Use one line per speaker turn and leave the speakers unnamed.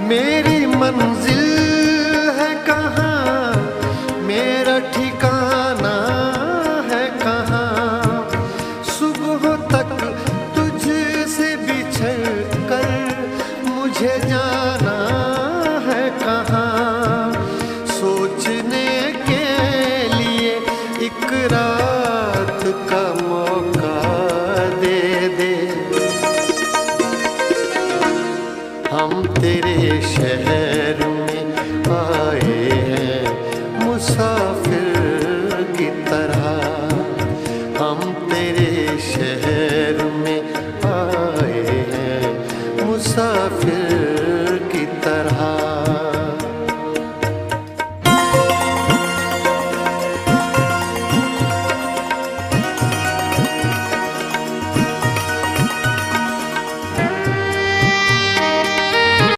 मेरी मंजिल है कहाँ, मेरा ठिकाना है कहाँ। सुबह तक तुझसे बिछड़ कर मुझे जाना है कहाँ। सोचने के लिए एक रात का मौका दे दे। हम तेरे शहर में आए हैं मुसाफिर।